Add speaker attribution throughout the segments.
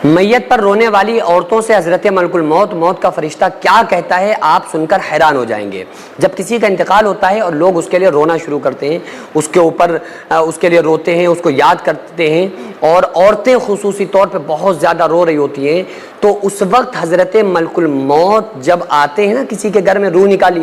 Speaker 1: میت پر رونے والی عورتوں سے حضرت ملک الموت موت کا فرشتہ کیا کہتا ہے آپ سن کر حیران ہو جائیں گے۔ جب کسی کا انتقال ہوتا ہے اور لوگ اس کے لیے رونا شروع کرتے ہیں، اس کے اوپر اس کے لیے روتے ہیں، اس کو یاد کرتے ہیں، اور عورتیں خصوصی طور پہ بہت زیادہ رو رہی ہوتی ہیں، تو اس وقت حضرت ملک الموت جب آتے ہیں نا، کسی کے گھر میں روح نکالی،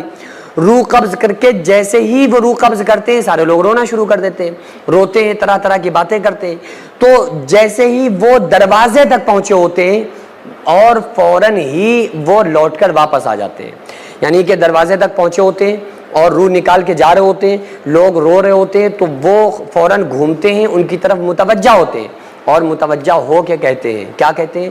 Speaker 1: روح قبض کر کے جیسے ہی وہ روح قبض کرتے ہیں سارے لوگ رونا شروع کر دیتے ہیں، روتے ہیں، طرح طرح کی باتیں کرتے ہیں۔ تو جیسے ہی وہ دروازے تک پہنچے ہوتے ہیں اور فوراً ہی وہ لوٹ کر واپس آ جاتے ہیں، یعنی کہ دروازے تک پہنچے ہوتے ہیں اور روح نکال کے جا رہے ہوتے ہیں، لوگ رو رہے ہوتے ہیں، تو وہ فوراً گھومتے ہیں، ان کی طرف متوجہ ہوتے ہیں اور متوجہ ہو کے کہتے ہیں، کیا کہتے ہیں؟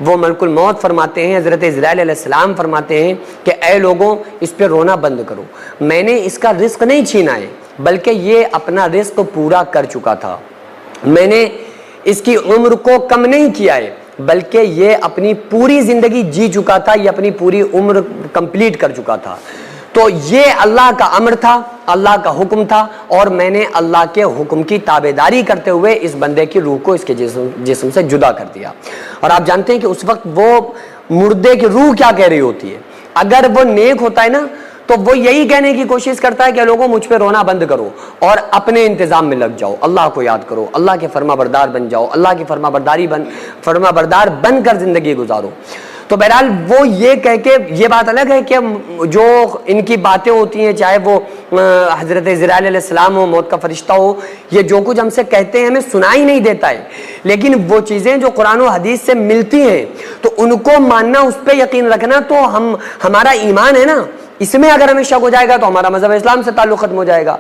Speaker 1: وہ ملک الموت فرماتے ہیں، حضرت اسرائیل علیہ السلام فرماتے ہیں کہ اے لوگوں اس پہ رونا بند کرو، میں نے اس کا رزق نہیں چھینا ہے بلکہ یہ اپنا رزق پورا کر چکا تھا، میں نے اس کی عمر کو کم نہیں کیا ہے بلکہ یہ اپنی پوری زندگی جی چکا تھا، یہ اپنی پوری عمر کمپلیٹ کر چکا تھا۔ تو یہ اللہ کا امر تھا، اللہ کا حکم تھا، اور میں نے اللہ کے حکم کی تابعداری کرتے ہوئے اس بندے کی روح کو اس کے جسم سے جدا کر دیا۔ اور آپ جانتے ہیں کہ اس وقت وہ مردے کی روح کیا کہہ رہی ہوتی ہے؟ اگر وہ نیک ہوتا ہے نا تو وہ یہی کہنے کی کوشش کرتا ہے کہ لوگوں مجھ پہ رونا بند کرو اور اپنے انتظام میں لگ جاؤ، اللہ کو یاد کرو، اللہ کے فرما بردار بن جاؤ، اللہ کی فرما بردار بن کر زندگی گزارو۔ تو بہرحال وہ یہ کہہ کے، یہ بات الگ ہے کہ جو ان کی باتیں ہوتی ہیں، چاہے وہ حضرت اسرائیل علیہ السلام ہو، موت کا فرشتہ ہو، یہ جو کچھ ہم سے کہتے ہیں ہمیں سنائی نہیں دیتا ہے، لیکن وہ چیزیں جو قرآن و حدیث سے ملتی ہیں تو ان کو ماننا، اس پہ یقین رکھنا تو ہمارا ایمان ہے نا، اس میں اگر ہمیں شک ہو جائے گا تو ہمارا مذہب اسلام سے تعلق ختم ہو جائے گا۔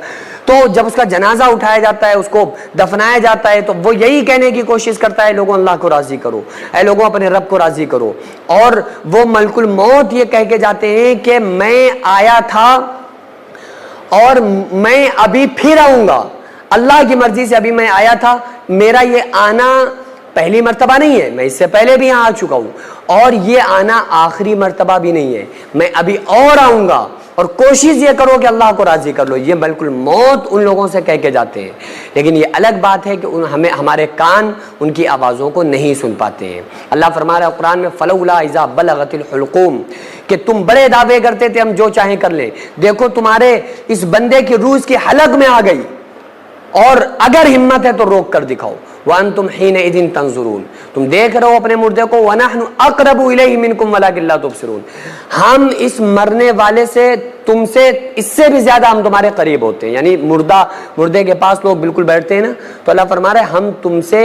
Speaker 1: تو جب اس کا جنازہ اٹھایا جاتا ہے، اس کو دفنایا جاتا ہے، تو وہ یہی کہنے کی کوشش کرتا ہے لوگوں اللہ کو راضی کرو، اے لوگوں اپنے رب کو راضی کرو، اور وہ ملک الموت یہ کہہ کے جاتے ہیں کہ میں آیا تھا اور میں ابھی پھر آؤں گا، اللہ کی مرضی سے ابھی میں آیا تھا، میرا یہ آنا پہلی مرتبہ نہیں ہے، میں اس سے پہلے بھی یہاں آ چکا ہوں، اور یہ آنا آخری مرتبہ بھی نہیں ہے، میں ابھی اور آؤں گا، اور کوشش یہ کرو کہ اللہ کو راضی کر لو۔ یہ ملک الموت ان لوگوں سے کہہ کے جاتے ہیں، لیکن یہ الگ بات ہے کہ ہمارے کان ان کی آوازوں کو نہیں سن پاتے ہیں۔ اللہ فرما رہا ہے قرآن میں فلولا اذا بلغت الحلقوم، کہ تم بڑے دعوے کرتے تھے ہم جو چاہیں کر لیں، دیکھو تمہارے اس بندے کی روح اس کی حلق میں آ گئی، اور اگر ہمت ہے تو روک کر دکھاؤ، وَأَنْتُمْ حِينَئِذٍ تَنْظُرُونَ، تم دیکھ رہے ہو اپنے مردے کو، وَنَحْنُ أَقْرَبُ إِلَيْهِ مِنْكُمْ وَلَكِنْ لَا تُبْصِرُونَ، ہم اس مرنے والے سے، تم سے، اس سے بھی زیادہ ہم تمہارے قریب ہوتے ہیں، یعنی مردے کے پاس لوگ بالکل بیٹھتے ہیں نا، تو اللہ فرما رہا ہے ہم تم سے،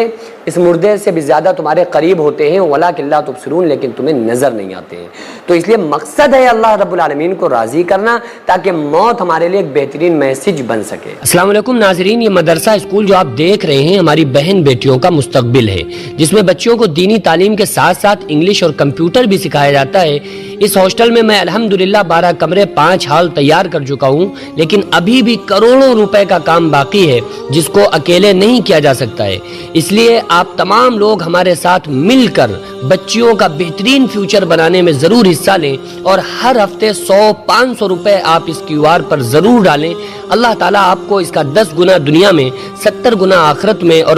Speaker 1: اس مردے سے بھی زیادہ تمہارے قریب ہوتے ہیں، وَلَكِنْ لَا تُبْصِرُونَ، لیکن تمہیں نظر نہیں آتے ہیں۔ تو اس لیے مقصد ہے اللہ رب العالمین کو راضی کرنا، تاکہ موت ہمارے لیے ایک بہترین میسج بن سکے۔
Speaker 2: السلام علیکم ناظرین، یہ مدرسہ اسکول جو آپ دیکھ رہے ہیں ہماری بہن بیٹیوں کا مستقبل ہے، جس میں بچوں کو دینی تعلیم کے ساتھ ساتھ انگلش اور کمپیوٹر بھی سکھایا جاتا ہے۔ اس ہاسٹل میں الحمدللہ 12 کمرے 5 ہال تیار کر چکا ہوں، لیکن ابھی بھی کروڑوں روپے کا کام باقی ہے جس کو اکیلے نہیں کیا جا سکتا ہے۔ اس لیے آپ تمام لوگ ہمارے ساتھ مل کر بچیوں کا بہترین فیوچر بنانے میں ضرور حصہ لیں، اور ہر ہفتے 100-500 روپے آپ اس QR پر ضرور ڈالیں۔ اللہ تعالیٰ آپ کو اس کا 10 گنا دنیا میں، 70 گنا آخرت میں اور